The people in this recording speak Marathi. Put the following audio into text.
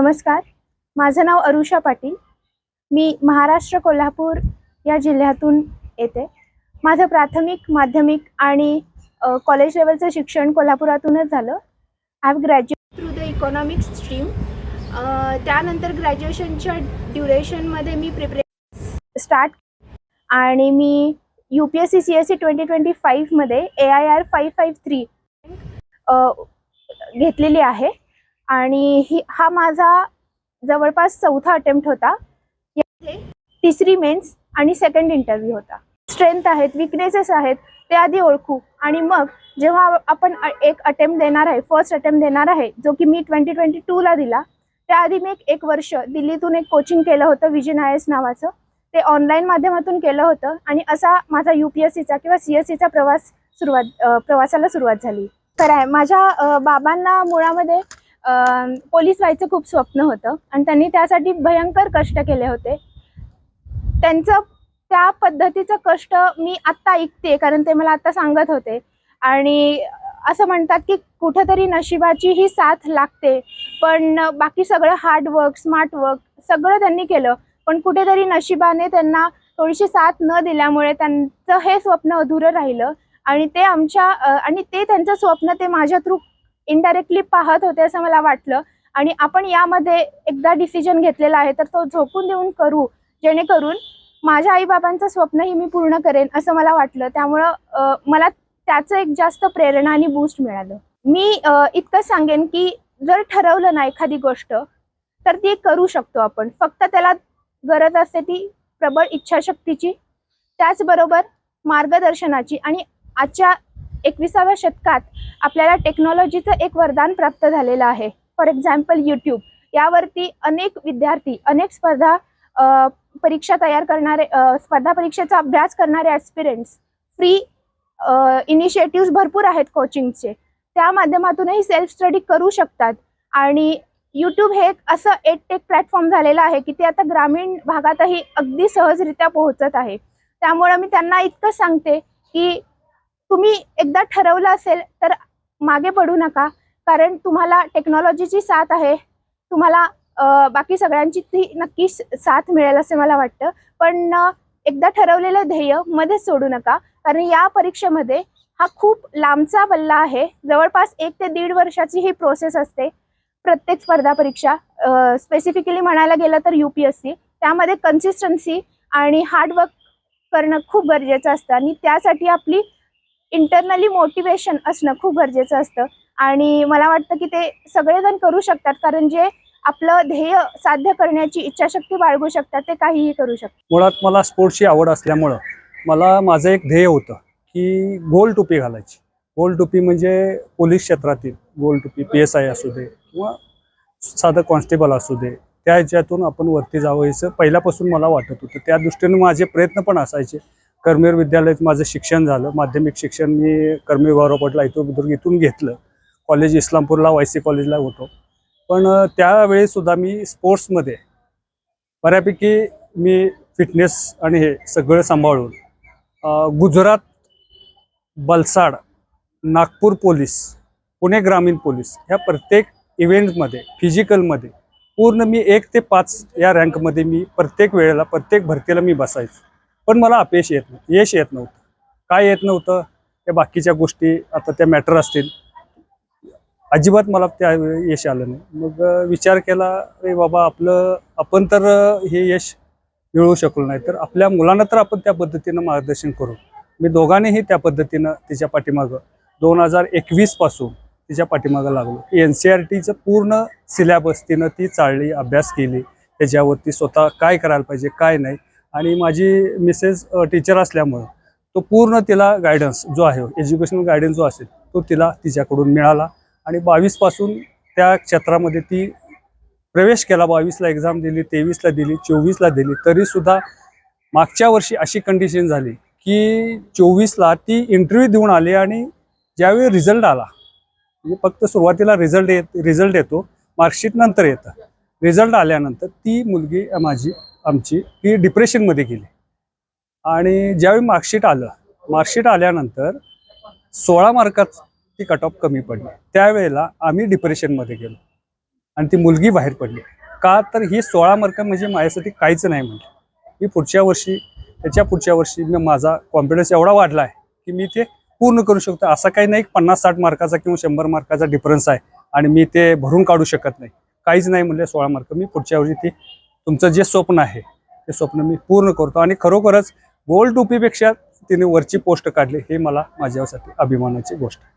नमस्कार, माझं नाव अरुषा पाटील। मी महाराष्ट्र कोल्हापूर या जिल्ह्यातून येते। माझं प्राथमिक, माध्यमिक आणि कॉलेज लेवलचं शिक्षण कोल्हापुरातूनच झालं। I have graduate through the economics stream. त्यानंतर ग्रॅज्युएशनच्या ड्युरेशनमध्ये मी प्रिपरेशन स्टार्ट आणि मी UPSC CSE 2025 मध्ये AIR 553 घेतलेली आहे आणि हा माझा जवळपास चौथा अटेम्प्ट होता। यामध्ये तिसरी मेन्स आणि सेकंड इंटरव्ह्यू होता। स्ट्रेंथ आहेत, विकनेसेस आहेत ते आधी ओळखू आणि मग जेव्हा आपण एक अटेम्प्ट देणार आहे, फर्स्ट अटेम्प्ट देणार आहे, जो की मी 2022 ला दिला, त्याआधी मी एक वर्ष दिल्लीतून एक कोचिंग केलं होतं विजन IAS नावाचं। ते ऑनलाईन माध्यमातून केलं होतं आणि असा माझा UPSCचा किंवा CSEचा प्रवासाला सुरुवात झाली। तर आहे माझ्या बाबांना मुळामध्ये पोलीस व्हायचं खूप स्वप्न होतं आणि त्यांनी त्यासाठी भयंकर कष्ट केले होते। त्यांचं त्या पद्धतीचं कष्ट मी आत्ता ऐकते, कारण ते मला आत्ता सांगत होते। आणि असं म्हणतात की कुठेतरी नशिबाची ही साथ लागते, पण बाकी सगळं हार्डवर्क, स्मार्ट वर्क सगळं त्यांनी केलं, पण कुठेतरी नशिबाने त्यांना थोडीशी साथ न दिल्यामुळे त्यांचं हे स्वप्न अधुरं राहिलं आणि ते त्यांचं स्वप्न ते माझ्या थ्रू इनडायरेक्टली पाहत होते असं मला वाटलं। आणि आपण यामध्ये एकदा डिसिजन घेतलेला आहे तर तो झोकून देऊन करू, जेणेकरून माझ्या आईबाबांचं स्वप्नही मी पूर्ण करेन असं मला वाटलं। त्यामुळं मला त्याचं एक जास्त प्रेरणा आणि बूस्ट मिळालं। मी इतकंच सांगेन की जर ठरवलं ना एखादी गोष्ट तर ती करू शकतो आपण, फक्त त्याला गरज असते ती प्रबळ इच्छाशक्तीची, त्याचबरोबर मार्गदर्शनाची। आणि आजच्या 21व्या शतकात आपल्याला टेक्नॉलॉजीचं एक वरदान प्राप्त झालेलं आहे। फॉर एक्झाम्पल YouTube, यावरती अनेक विद्यार्थी, अनेक स्पर्धा परीक्षेचा अभ्यास करणारे ॲस्पिरंट्स, फ्री इनिशिएटिव्स भरपूर आहेत कोचिंगचे, त्या माध्यमातूनही सेल्फ स्टडी करू शकतात। आणि YouTube हे एक असं एडटेक प्लॅटफॉर्म झालेलं आहे की ते आता ग्रामीण भागातही अगदी सहजरित्या पोहोचत आहे। त्यामुळे मी त्यांना इतकं सांगते की तुम्ही एकदा ठरवलं असेल तर मागे पडू नका, कारण तुम्हाला टेक्नॉलॉजीची साथ आहे, तुम्हाला बाकी सगळ्यांची ती नक्की साथ मिळेल असे मला वाटतं। पण एकदा ठरवलेलं ध्येय मध्येच सोडू नका, कारण या परीक्षेमध्ये हा खूप लांबचा पल्ला आहे। जवळपास 1 ते 1.5 वर्षाची ही प्रोसेस असते प्रत्येक स्पर्धा परीक्षा। स्पेसिफिकली म्हणायला गेलं तर UPSC, त्यामध्ये कन्सिस्टन्सी आणि हार्डवर्क करणं खूप गरजेचं असतं आणि त्यासाठी आपली इंटरनली मोटिवेशन असणं खूप गरजेचं असतं। आणि मला वाटतं की ते सगळेजण करू शकतात, कारण जे आपलं ध्येय साध्य करण्याची इच्छाशक्ती बाळगू शकतात ते काहीही करू शकतात। मुळात मला स्पोर्ट्सची आवड असल्यामुळं माझं एक ध्येय होतं की गोल टोपी घालायची। गोल टोपी म्हणजे पोलीस क्षेत्रातील गोल टोपी, PSI असू दे किंवा साधं कॉन्स्टेबल असू दे, त्या ह्याच्यातून आपण वरती जावं असं पहिल्यापासून मला वाटत होतं। त्या दृष्टीने माझे प्रयत्न पण असायचे। कर्मवीर विद्यालयात माझं शिक्षण झालं, माध्यमिक शिक्षण मी कर्मवीर गौरव पाटील इथून घेतलं। कॉलेज इस्लामपूरला YC कॉलेजला होतो, पण त्यावेळीसुद्धा मी स्पोर्ट्समध्ये बऱ्यापैकी मी फिटनेस आणि हे सगळं सांभाळून गुजरात, वलसाड, नागपूर पोलीस, पुणे ग्रामीण पोलीस ह्या प्रत्येक इव्हेंटमध्ये, फिजिकलमध्ये पूर्ण मी 1 ते 5 या रँकमध्ये मी प्रत्येक वेळेला, प्रत्येक भरतीला मी बसायचो। पण मला यश येत नव्हतं। काय येत नव्हतं? त्या बाकीच्या गोष्टी आता त्या मॅटर असतील, अजिबात मला त्या यश आलं नाही। मग विचार केला, अरे बाबा आपण तर हे यश मिळवू शकलो नाही, तर आपल्या मुलांना तर आपण त्या पद्धतीनं मार्गदर्शन करू। मी दोघांनीही त्या पद्धतीनं तिच्या पाठीमागं 2021 पासून तिच्या पाठीमागं लागलो। NCERTचं पूर्ण सिलेबस तिनं ती चाळली, अभ्यास केली, त्याच्यावरती स्वतः काय करायला पाहिजे काय नाही। आणि माझी मिसेस टीचर असल्यामुळं तो पूर्ण तिला गायडन्स जो आहे, एज्युकेशनल गायडन्स जो असेल तो तिच्याकडून मिळाला। आणि 22 पासून त्या क्षेत्रामध्ये ती प्रवेश केला। 22ला एक्झाम दिली, 23ला दिली, 24ला दिली, तरीसुद्धा मागच्या वर्षी अशी कंडिशन झाली की 24ला ती इंटरव्ह्यू देऊन आली आणि ज्यावेळी रिझल्ट आला, म्हणजे फक्त सुरुवातीला रिझल्ट येतो, मार्कशीट नंतर येतं। रिझल्ट आल्यानंतर ती मुलगी आमची ती डिप्रेशनमध्ये गेली। आणि ज्यावेळी मार्कशीट आल्यानंतर 16 मार्कात ती कट ऑफ कमी पडली, त्यावेळेला आम्ही डिप्रेशनमध्ये गेलो। आणि ती मुलगी बाहेर पडली. का तर ही 16 मार्क म्हणजे माझ्यासाठी काहीच नाही म्हणजे. मी पुढच्या वर्षी पुढच्या वर्षी माझा कॉन्फिडन्स एवढा वाढला आहे की मी ते पूर्ण करू शकतो. असं काही नाही 50-60 मार्काचा किंवा 100 मार्काचा डिफरन्स आहे आणि मी ते भरून काढू शकत नाही. काहीच नाही म्हणले 16 मार्क मी पुढच्या वर्षी ते तुमचं जे स्वप्न आहे ते स्वप्न मी पूर्ण करतो. आणि खरोखरच गोल्ड टोपीपेक्षा तिने वरची पोस्ट काढली हे मला माझ्यासाठी अभिमानाची गोष्ट आहे.